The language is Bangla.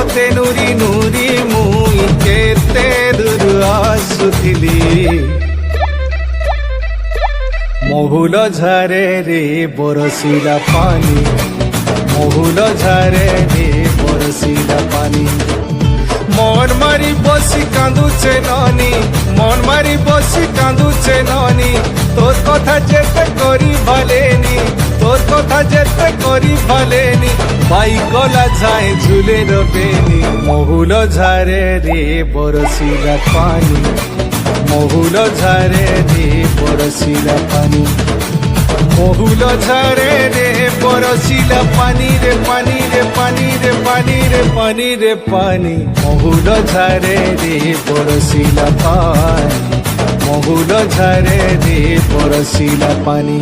ତତେ ନୁରି ନୁରି ମୁଇଁ କେତେ ଦୂର ଆସୁଥିଲି। ମହୁଲ ଝାରେ ବରସିଲା ପାନି, ମହୁଲ ଝାରେ ବରସିଲା ପାନି। মন মারি বসি কাঁদুছে ননি, মন মারি বসি কাঁদুছে ননি, তোর কথা যেতে করি ভালেনি, তোর কথা যেতে করি ভালেনি, বাই গলা যায় ঝুলে রবেনি। মহুল ঝারে বরসিলা পানি, মহুল ঝারে বরসিলা পানি। মহুল ঝারে বরসিলা পানি রে পানি রে পানি রে পানি রে পানি রে পানি। মহুল ঝারে বরসিলা পানি, মহুল ঝারে বরসিলা পানি।